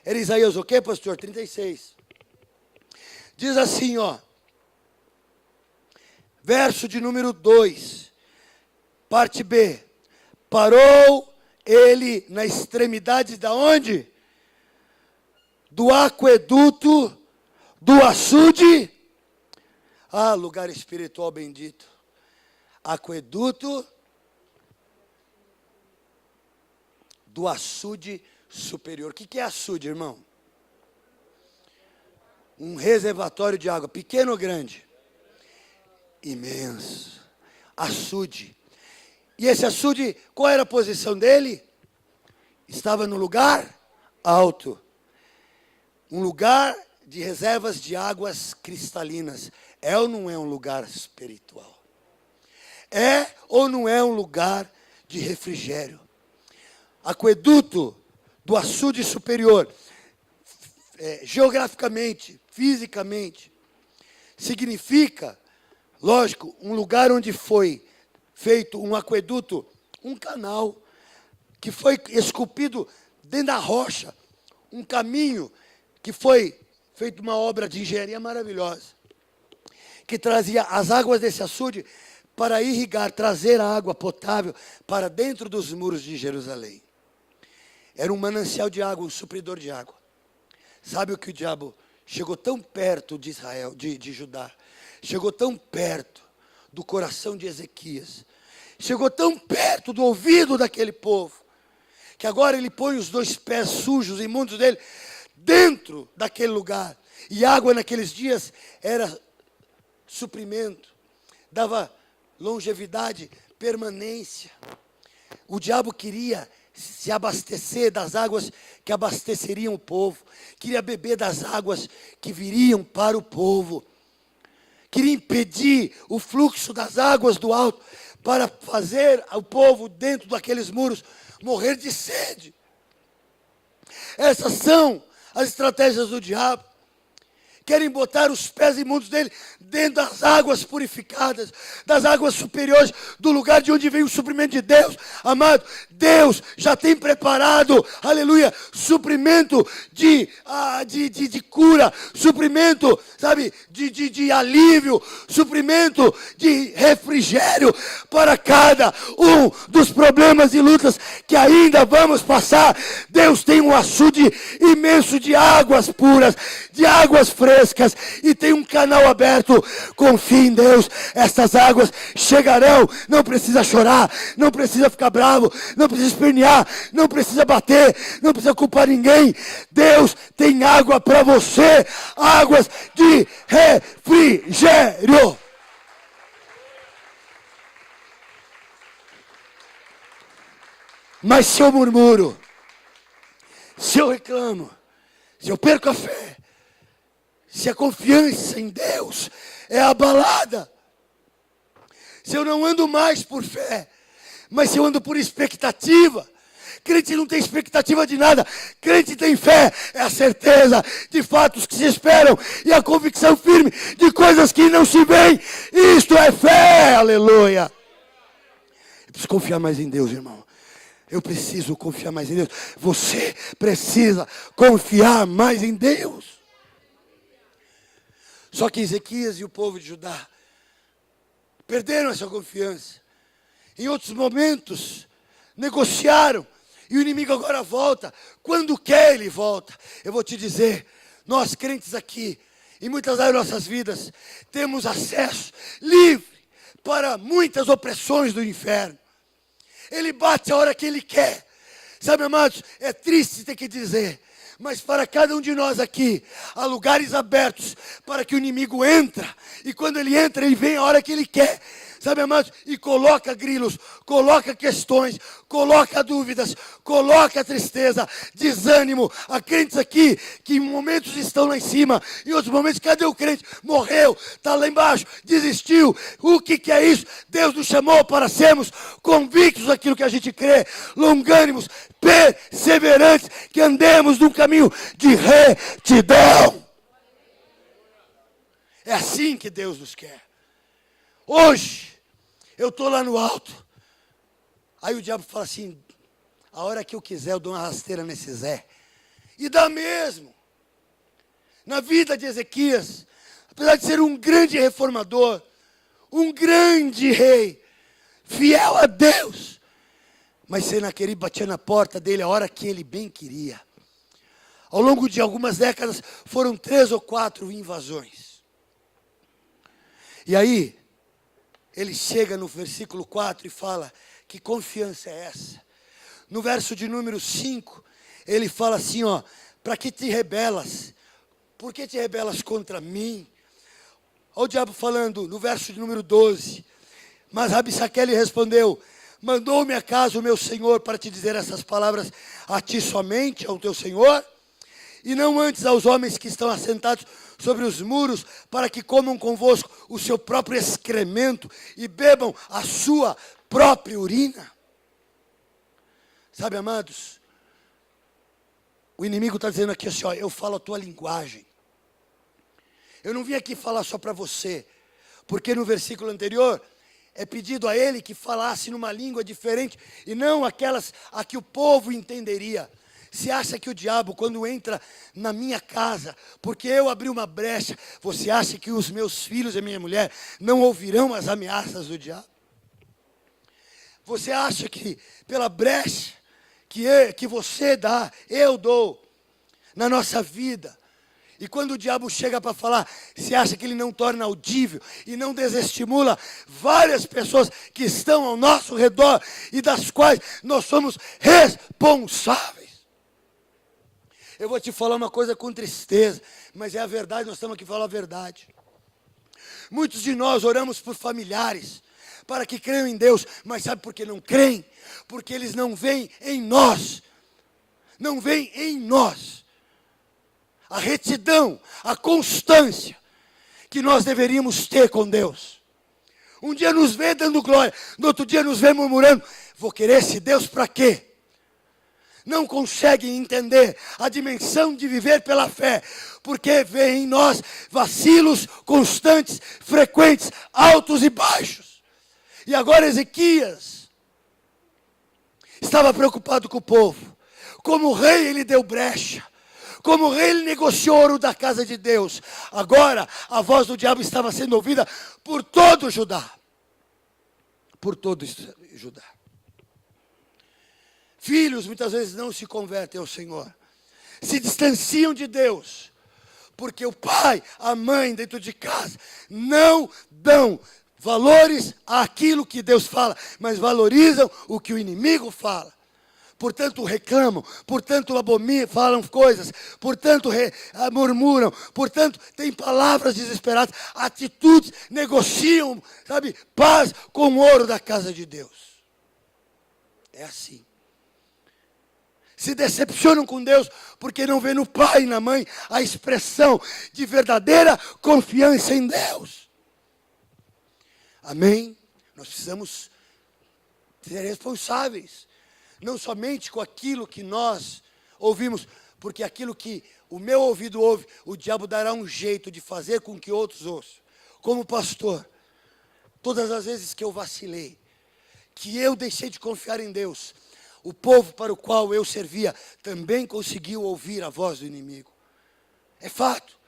Era Isaías o quê, pastor? 36. Diz assim, ó. Verso de número 2. Parte B. Parou ele na extremidade da onde? Do aqueduto, do açude. Ah, lugar espiritual bendito. Aqueduto do açude superior. O que é açude, irmão? Um reservatório de água, pequeno ou grande? Imenso. Açude. E esse açude, qual era a posição dele? Estava no lugar alto. Um lugar de reservas de águas cristalinas. É ou não é um lugar espiritual? É ou não é um lugar de refrigério? Aqueduto do açude superior, geograficamente, fisicamente, significa, lógico, um lugar onde foi feito um aqueduto, um canal, que foi esculpido dentro da rocha, um caminho que foi feito uma obra de engenharia maravilhosa, que trazia as águas desse açude para irrigar, trazer a água potável para dentro dos muros de Jerusalém. Era um manancial de água, um supridor de água. Sabe o que o diabo chegou tão perto de Israel, de Judá, chegou tão perto do coração de Ezequias, chegou tão perto do ouvido daquele povo, que agora ele põe os 2 pés sujos, imundos dele, dentro daquele lugar. E água naqueles dias era suprimento, dava longevidade, permanência. O diabo queria se abastecer das águas que abasteceriam o povo, queria beber das águas que viriam para o povo, queria impedir o fluxo das águas do alto para fazer o povo dentro daqueles muros morrer de sede. Essas são as estratégias do diabo. Querem botar os pés imundos dele dentro das águas purificadas, das águas superiores, do lugar de onde vem o suprimento de Deus. Amado, Deus já tem preparado, aleluia, suprimento de cura, suprimento, sabe, de alívio, suprimento de refrigério para cada um dos problemas e lutas que ainda vamos passar. Deus tem um açude imenso de águas puras, de águas frescas, e tem um canal aberto. Confie em Deus, estas águas chegarão. Não precisa chorar, não precisa ficar bravo, não precisa espernear, não precisa bater, não precisa culpar ninguém. Deus tem água para você, águas de refrigério. Mas se eu murmuro, se eu reclamo, se eu perco a fé, se a confiança em Deus é abalada, se eu não ando mais por fé, mas se eu ando por expectativa, crente não tem expectativa de nada, crente tem fé, é a certeza de fatos que se esperam e a convicção firme de coisas que não se veem. Isto é fé, aleluia. Eu preciso confiar mais em Deus, irmão. Eu preciso confiar mais em Deus. Você precisa confiar mais em Deus. Só que Ezequias e o povo de Judá perderam essa confiança. Em outros momentos, negociaram. E o inimigo agora volta. Quando quer, ele volta. Eu vou te dizer, nós crentes aqui, em muitas das nossas vidas, temos acesso livre para muitas opressões do inferno. Ele bate a hora que ele quer. Sabe, amados, é triste ter que dizer, mas para cada um de nós aqui, há lugares abertos para que o inimigo entra. E quando ele entra, ele vem a hora que ele quer. Sabe, amados? E coloca grilos, coloca questões, coloca dúvidas, coloca tristeza, desânimo. Há crentes aqui que em momentos estão lá em cima, em outros momentos, cadê o crente? Morreu, está lá embaixo, desistiu. O que é isso? Deus nos chamou para sermos convictos daquilo que a gente crê, longânimos, perseverantes, que andemos num caminho de retidão. É assim que Deus nos quer. Hoje, eu estou lá no alto. Aí o diabo fala assim, a hora que eu quiser eu dou uma rasteira nesse Zé. E dá mesmo. Na vida de Ezequias, apesar de ser um grande reformador, um grande rei, fiel a Deus, mas Senaqueribe batia na porta dele a hora que ele bem queria. Ao longo de algumas décadas, foram 3 ou 4 invasões. E aí, ele chega no versículo 4 e fala, que confiança é essa? No verso de número 5, ele fala assim, ó, para que te rebelas? Por que te rebelas contra mim? Olha o diabo falando no verso de número 12. Mas Rabsaque lhe respondeu, mandou-me a casa o meu senhor para te dizer essas palavras a ti somente, ao teu senhor? E não antes aos homens que estão assentados sobre os muros, para que comam convosco o seu próprio excremento e bebam a sua própria urina? Sabe, amados, o inimigo está dizendo aqui assim, ó, eu falo a tua linguagem. Eu não vim aqui falar só para você, porque no versículo anterior é pedido a ele que falasse numa língua diferente e não aquelas a que o povo entenderia. Você acha que o diabo, quando entra na minha casa, porque eu abri uma brecha, você acha que os meus filhos e a minha mulher não ouvirão as ameaças do diabo? Você acha que pela brecha que você dá, eu dou, na nossa vida, e quando o diabo chega para falar, você acha que ele não torna audível e não desestimula várias pessoas que estão ao nosso redor e das quais nós somos responsáveis? Eu vou te falar uma coisa com tristeza, mas é a verdade, nós estamos aqui para falar a verdade. Muitos de nós oramos por familiares, para que creiam em Deus, mas sabe por que não creem? Porque eles não veem em nós, não veem em nós a retidão, a constância, que nós deveríamos ter com Deus. Um dia nos vê dando glória, no outro dia nos vê murmurando. Vou querer esse Deus para quê? Não conseguem entender a dimensão de viver pela fé, porque vê em nós vacilos constantes, frequentes, altos e baixos. E agora Ezequias estava preocupado com o povo. Como rei ele deu brecha. Como rei ele negociou ouro da casa de Deus. Agora a voz do diabo estava sendo ouvida por todo Judá. Por todo Judá. Filhos muitas vezes não se convertem ao Senhor. Se distanciam de Deus. Porque o pai, a mãe dentro de casa não dão valores àquilo que Deus fala, mas valorizam o que o inimigo fala. Portanto reclamam, portanto abominam, falam coisas, portanto murmuram, portanto têm palavras desesperadas, atitudes, negociam, sabe, paz com o ouro da casa de Deus. É assim. Se decepcionam com Deus porque não vê no pai e na mãe a expressão de verdadeira confiança em Deus. Amém? Nós precisamos ser responsáveis. Não somente com aquilo que nós ouvimos, porque aquilo que o meu ouvido ouve, o diabo dará um jeito de fazer com que outros ouçam. Como pastor, todas as vezes que eu vacilei, que eu deixei de confiar em Deus, o povo para o qual eu servia também conseguiu ouvir a voz do inimigo. É fato.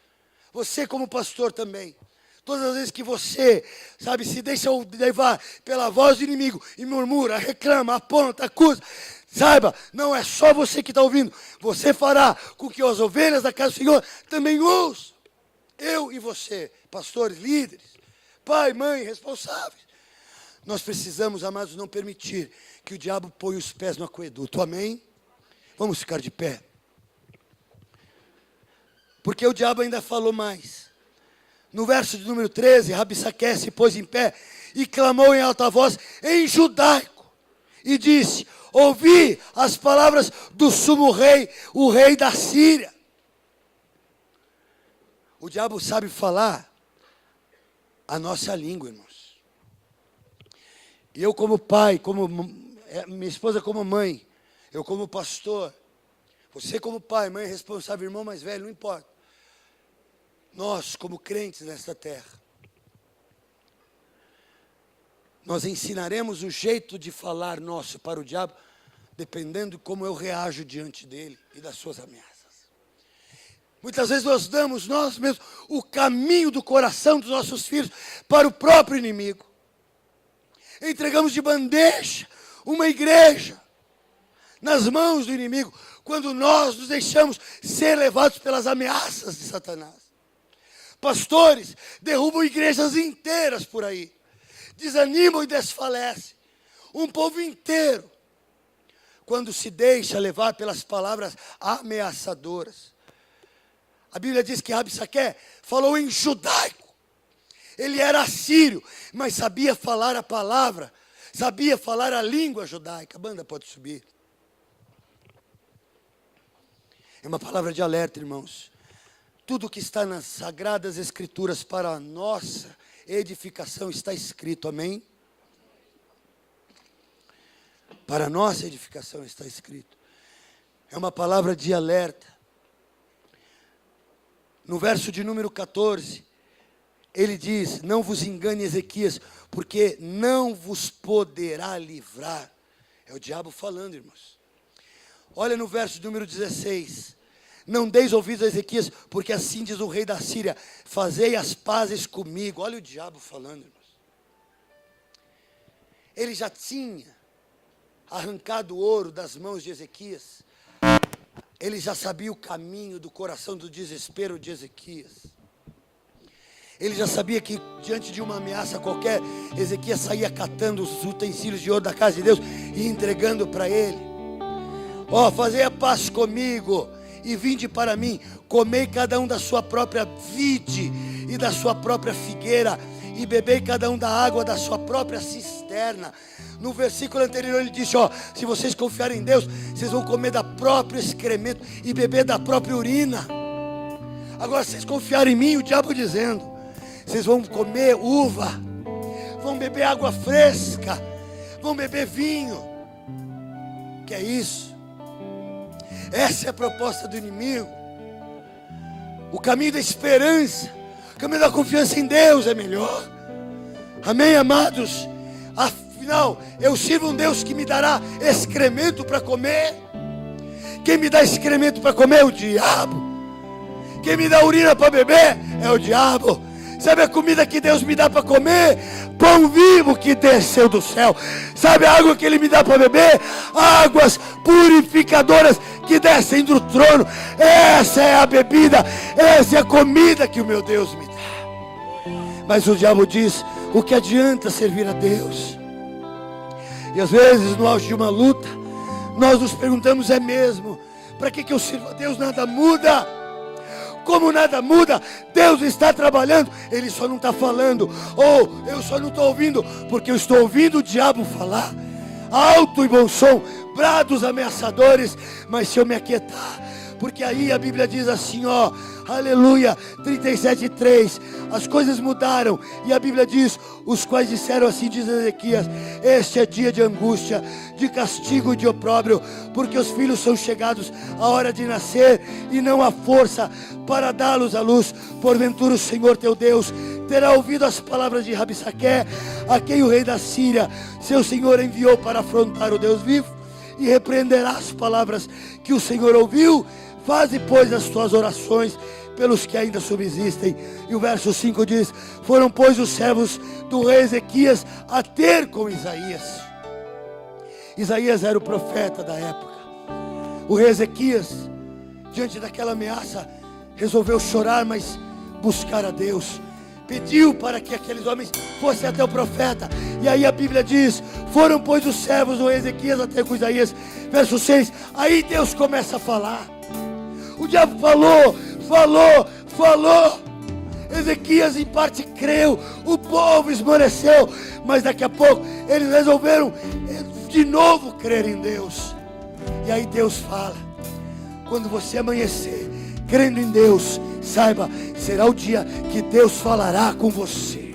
Você como pastor também. Todas as vezes que você, sabe, se deixa levar pela voz do inimigo e murmura, reclama, aponta, acusa, saiba, não é só você que está ouvindo. Você fará com que as ovelhas da casa do Senhor também ouçam. Eu e você, pastores, líderes, pai, mãe, responsáveis. Nós precisamos, amados, não permitir que o diabo ponha os pés no aqueduto. Amém? Vamos ficar de pé. Porque o diabo ainda falou mais. No verso de número 13, Rabsaque se pôs em pé e clamou em alta voz em judaico. E disse, ouvi as palavras do sumo rei, o rei da Síria. O diabo sabe falar a nossa língua, irmãos. E eu como pai, minha esposa como mãe, eu como pastor, você como pai, mãe responsável, irmão mais velho, não importa. Nós, como crentes nesta terra, nós ensinaremos o jeito de falar nosso para o diabo, dependendo de como eu reajo diante dele e das suas ameaças. Muitas vezes nós mesmos, o caminho do coração dos nossos filhos para o próprio inimigo. Entregamos de bandeja uma igreja nas mãos do inimigo, quando nós nos deixamos ser levados pelas ameaças de Satanás. Pastores derrubam igrejas inteiras por aí, desanimam e desfalecem. Um povo inteiro, quando se deixa levar pelas palavras ameaçadoras. A Bíblia diz que Rabsaque falou em judaico. Ele era assírio, mas sabia falar a palavra, sabia falar a língua judaica. A banda pode subir. É uma palavra de alerta, irmãos. Tudo que está nas Sagradas Escrituras para a nossa edificação está escrito, amém? Para a nossa edificação está escrito. É uma palavra de alerta. No verso de número 14, ele diz, não vos engane Ezequias, porque não vos poderá livrar. É o diabo falando, irmãos. Olha no verso de número 16. Não deis ouvidos a Ezequias, porque assim diz o rei da Síria, fazei as pazes comigo. Olha o diabo falando, irmãos. Ele já tinha arrancado o ouro das mãos de Ezequias. Ele já sabia o caminho do coração do desespero de Ezequias. Ele já sabia que diante de uma ameaça qualquer, Ezequias saía catando os utensílios de ouro da casa de Deus e entregando para ele. Fazei a paz comigo e vinde para mim, comei cada um da sua própria vide e da sua própria figueira, e bebei cada um da água da sua própria cisterna. No versículo anterior ele disse, se vocês confiarem em Deus, vocês vão comer da própria excremento e beber da própria urina. Agora, se vocês confiarem em mim, o diabo dizendo, Vocês vão comer uva, vão beber água fresca, vão beber vinho. Que é isso? Essa é a proposta do inimigo. O caminho da esperança, o caminho da confiança em Deus é melhor. Amém, amados? Afinal, eu sirvo um Deus que me dará excremento para comer. Quem me dá excremento para comer é o diabo. Quem me dá urina para beber é o diabo. Sabe a comida que Deus me dá para comer? Pão vivo que desceu do céu. Sabe a água que Ele me dá para beber? Águas purificadoras que descem do trono. Essa é a bebida, essa é a comida que o meu Deus me dá. Mas o diabo diz: o que adianta servir a Deus? E às vezes no auge de uma luta, nós nos perguntamos: é mesmo? Para que eu sirvo a Deus? Nada muda. Como nada muda, Deus está trabalhando, Ele só não está falando. Ou eu só não estou ouvindo, porque eu estou ouvindo o diabo falar alto e bom som, brados ameaçadores. Mas se eu me aquietar, porque aí a Bíblia diz assim, ó, aleluia, 37:3, as coisas mudaram, e a Bíblia diz: os quais disseram assim, diz Ezequias: este é dia de angústia, de castigo e de opróbrio, porque os filhos são chegados à hora de nascer, e não há força para dá-los à luz. Porventura o Senhor teu Deus terá ouvido as palavras de Rabsaqué, a quem o rei da Síria, seu senhor, enviou para afrontar o Deus vivo, e repreenderá as palavras que o Senhor ouviu. Faze, pois, as tuas orações pelos que ainda subsistem. E o verso 5 diz: foram, pois, os servos do rei Ezequias a ter com Isaías. Isaías era o profeta da época. O rei Ezequias, diante daquela ameaça, resolveu chorar, mas buscar a Deus. Pediu para que aqueles homens fossem até o profeta. E aí a Bíblia diz: foram, pois, os servos do rei Ezequias até com Isaías. Verso 6, aí Deus começa a falar. O diabo falou. Ezequias em parte creu, o povo esmoreceu, mas daqui a pouco eles resolveram de novo crer em Deus. E aí Deus fala: quando você amanhecer crendo em Deus, saiba, será o dia que Deus falará com você.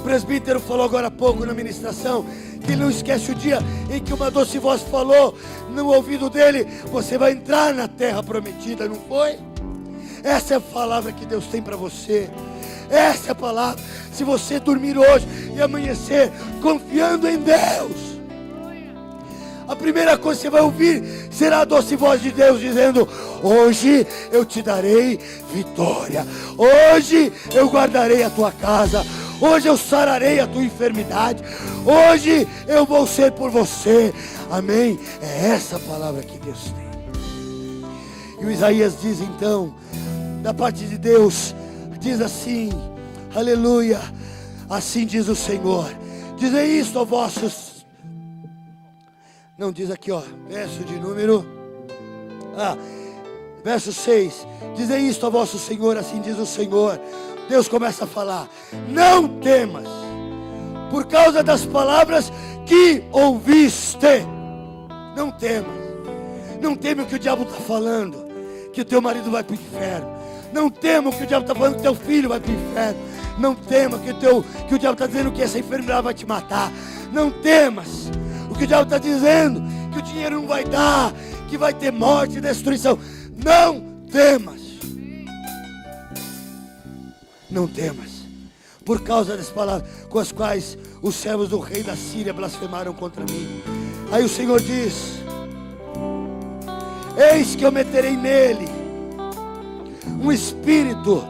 O presbítero falou agora há pouco na ministração que ele não esquece o dia em que uma doce voz falou no ouvido dele: você vai entrar na terra prometida, não foi? Essa é a palavra que Deus tem para você. Essa é a palavra. Se você dormir hoje e amanhecer confiando em Deus, a primeira coisa que você vai ouvir será a doce voz de Deus dizendo: hoje eu te darei vitória, hoje eu guardarei a tua casa, hoje eu sararei a tua enfermidade, hoje eu vou ser por você. Amém? É essa a palavra que Deus tem. E o Isaías diz então, da parte de Deus, diz assim, aleluia, assim diz o Senhor: dizei isto a vossos... Não, diz aqui, ó, verso de número... verso 6, dizei isto a vosso Senhor, assim diz o Senhor. Deus começa a falar: não temas, por causa das palavras que ouviste. Não temas. Não teme o que o diabo está falando, que o teu marido vai para o inferno. Não tema o que o diabo está falando, que teu filho vai para o inferno. Não tema que o diabo está dizendo que essa enfermidade vai te matar. Não temas o que o diabo está dizendo, que o dinheiro não vai dar, que vai ter morte e destruição. Não temas. Não temas, por causa das palavras com as quais os servos do rei da Síria blasfemaram contra mim. Aí o Senhor diz: eis que eu meterei nele um espírito,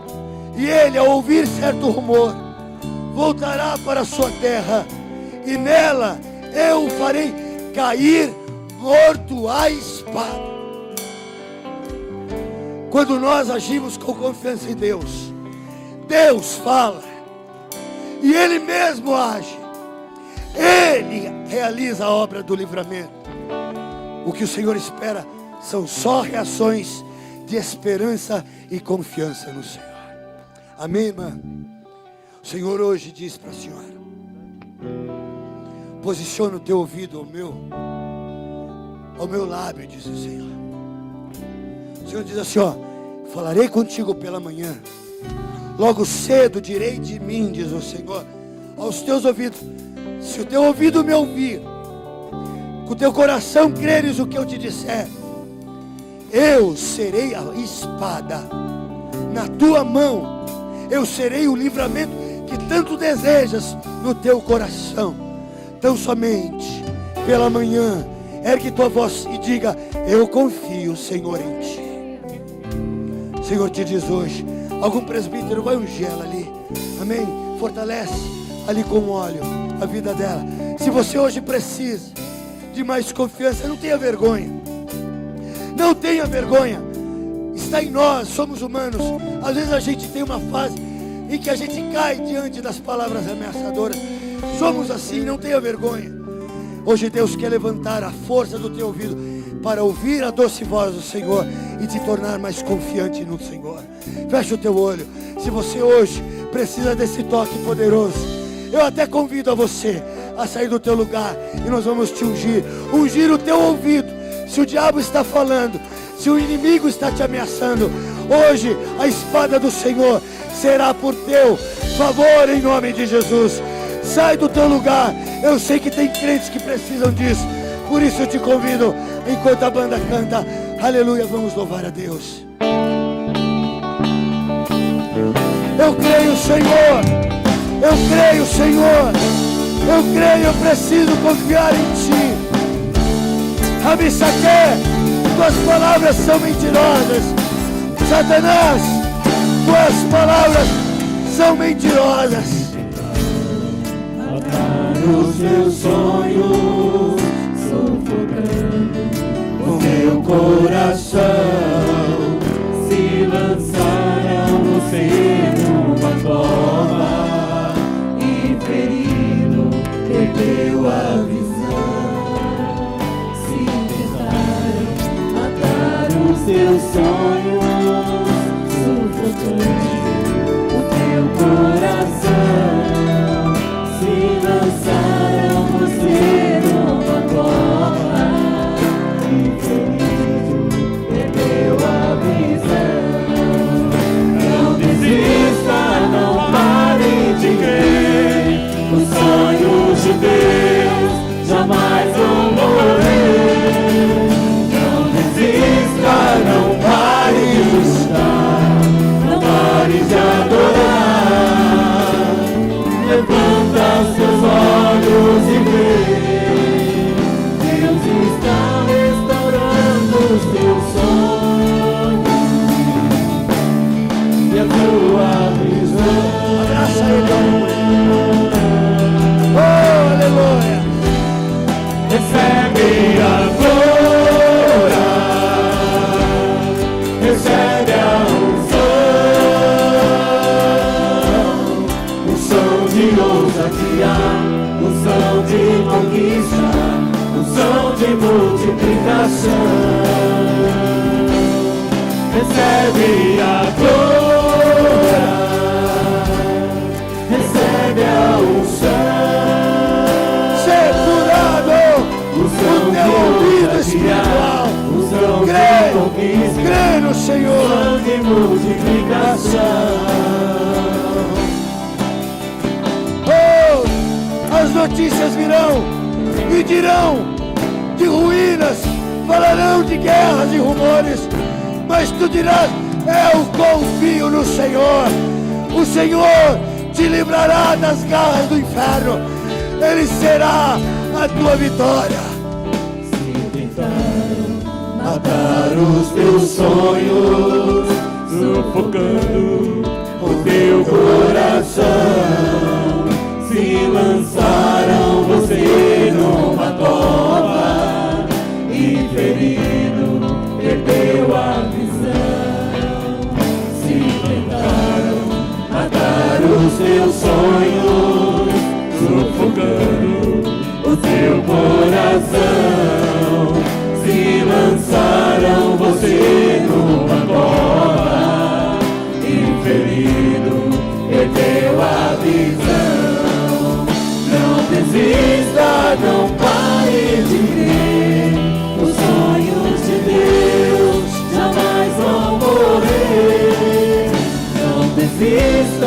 e ele, ao ouvir certo rumor, voltará para a sua terra, e nela eu o farei cair morto à espada. Quando nós agimos com confiança em Deus, Deus fala, e Ele mesmo age, Ele realiza a obra do livramento. O que o Senhor espera são só reações de esperança e confiança no Senhor. Amém, irmã? O Senhor hoje diz para a senhora: posiciona o teu ouvido ao meu lábio, diz o Senhor. O Senhor diz assim, ó: falarei contigo pela manhã, Logo cedo direi de mim, diz o Senhor, aos teus ouvidos: se o teu ouvido me ouvir, com o teu coração creres o que eu te disser, eu serei a espada na tua mão, eu serei o livramento que tanto desejas no teu coração. Tão somente pela manhã ergue tua voz e diga: eu confio, Senhor, em ti. Senhor te diz hoje, algum presbítero vai ungir ela ali, amém? Fortalece ali com óleo a vida dela. Se você hoje precisa de mais confiança, não tenha vergonha, não tenha vergonha. Está em nós, somos humanos. Às vezes a gente tem uma fase em que a gente cai diante das palavras ameaçadoras. Somos assim, não tenha vergonha. Hoje Deus quer levantar a força do teu ouvido para ouvir a doce voz do Senhor e te tornar mais confiante no Senhor. Fecha o teu olho. Se você hoje precisa desse toque poderoso, eu até convido a você a sair do teu lugar e nós vamos te ungir. Ungir o teu ouvido. Se o diabo está falando, se o inimigo está te ameaçando, hoje a espada do Senhor será por teu favor, em nome de Jesus. Sai do teu lugar. Eu sei que tem crentes que precisam disso. Por isso eu te convido, enquanto a banda canta, aleluia, vamos louvar a Deus. Eu creio, Senhor. Eu creio, Senhor. Eu creio, eu preciso confiar em ti. Rabissaque, tuas palavras são mentirosas. Satanás, tuas palavras são mentirosas. Os meus sonhos sufocando o meu coração, se lançaram você numa cova e ferido perdeu a visão. Se tentaram matar os teus sonhos, sufocando o teu coração, se lançaram você numa cova e ferido perdeu a visão. Não desista, não pare de crer. Os sonhos de Deus jamais vão morrer. Não desista, não pare de buscar, não pare de adorar. Levanta seus olhos e vê, Deus está restaurando os teus sonhos e a tua visão. Abraça ele, oh, aleluia. Recebe agora, recebe a unção de ousadia, unção de conquista, unção de multiplicação. Recebe agora, recebe a unção. Ser curado, Unção o teu de ouvido ousadia, espiritual. unção de Crê, conquista, crê no Senhor. unção de multiplicação. As notícias virão e dirão de ruínas, falarão de guerras e rumores, mas tu dirás: eu confio no Senhor. O Senhor te livrará das garras do inferno, Ele será a tua vitória. Se tentaram matar os teus sonhos, sufocando o teu coração, se lançaram você numa cova e ferido perdeu a visão. Se tentaram matar os teus sonhos, sufocando o teu coração, se lançaram você numa cova e ferido perdeu a visão. Não desista, não pare de crer. Os sonhos de Deus jamais vão morrer. Não desista.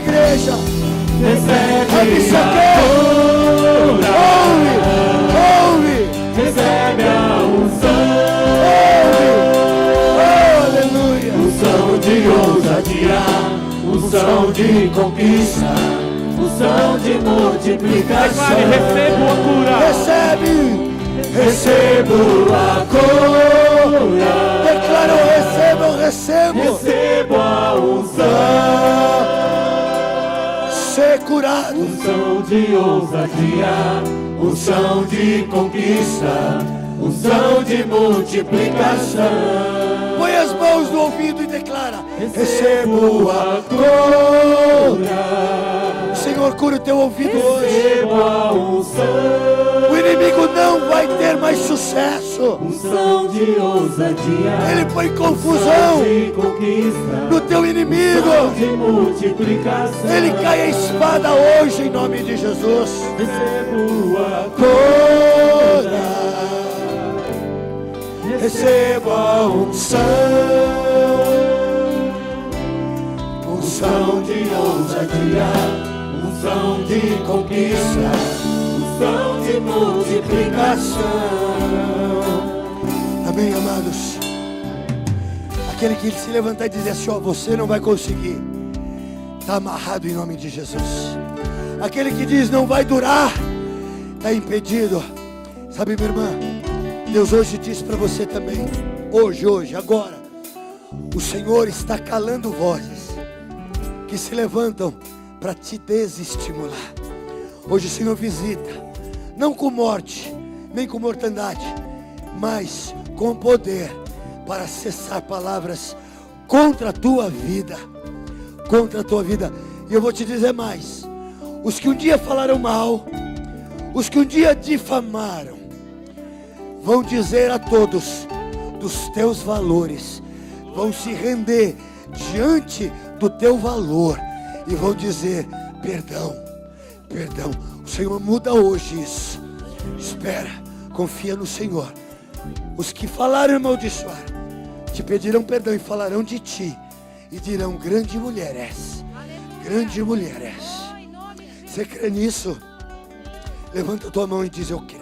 igreja. Recebe Rabissaque. Ouve. Recebe a unção. Aleluia. Unção de ousadia, unção de conquista, unção de multiplicação. Recebo a cura. Recebo a cura. Declaro, recebo. Recebo a unção. Ser curado. Unção de ousadia, unção de conquista, unção de multiplicação. Põe as mãos no ouvido e declara: Recebo a cura. O Senhor cura o teu ouvido hoje. Recebo a unção. O inimigo não vai ter mais sucesso. Unção de ousadia. Ele põe confusão De conquista. no teu inimigo. Unção de multiplicação. Ele cai a espada hoje em nome de Jesus. Recebo a Cura. Recebo a unção. Unção de ousadia, unção de conquista, unção de multiplicação. Amém, amados. Aquele que se levantar e dizer assim: ó, você não vai conseguir, está amarrado em nome de Jesus. Aquele que diz não vai durar, está impedido. Sabe, minha irmã, Deus hoje diz para você também, hoje, agora, o Senhor está calando vozes que se levantam para te desestimular. Hoje o Senhor visita, não com morte, nem com mortandade, mas com poder, para cessar palavras contra a tua vida, E eu vou te dizer mais: os que um dia falaram mal, os que um dia difamaram, vão dizer a todos dos teus valores, vão se render diante do teu valor e vão dizer: perdão. O Senhor muda hoje isso. Espera, confia no Senhor. Os que falaram e amaldiçoaram te pedirão perdão e falarão de ti e dirão: grande mulher és, grande mulher és. Você crê nisso? Levanta a tua mão e diz: eu creio.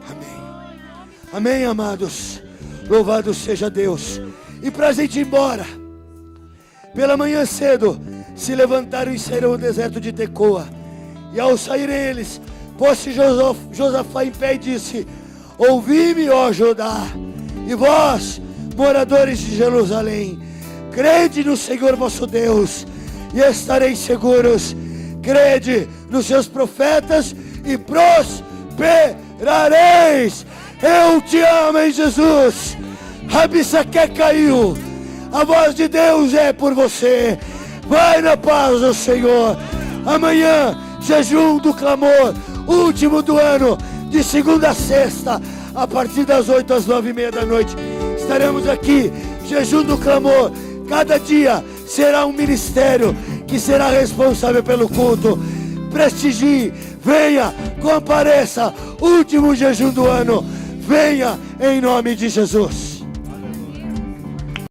Amém. Amém, amados. Louvado seja Deus. E para a gente ir embora, pela manhã cedo se levantaram e saíram ao deserto de Tecoa. E ao saírem eles, pôs-se Josafá em pé e disse: ouvi-me, ó Judá, e vós, moradores de Jerusalém, crede no Senhor vosso Deus, e estareis seguros. Crede nos seus profetas e prosperareis. Eu te amo em Jesus. Rabissaque caiu. A voz de Deus é por você. Vai na paz do Senhor. Amanhã, jejum do clamor, último do ano, de segunda a sexta, a partir das 8 às 9:30 da noite. Estaremos aqui, jejum do clamor. Cada dia será um ministério que será responsável pelo culto. Prestigie, venha, compareça. Último jejum do ano. Venha em nome de Jesus.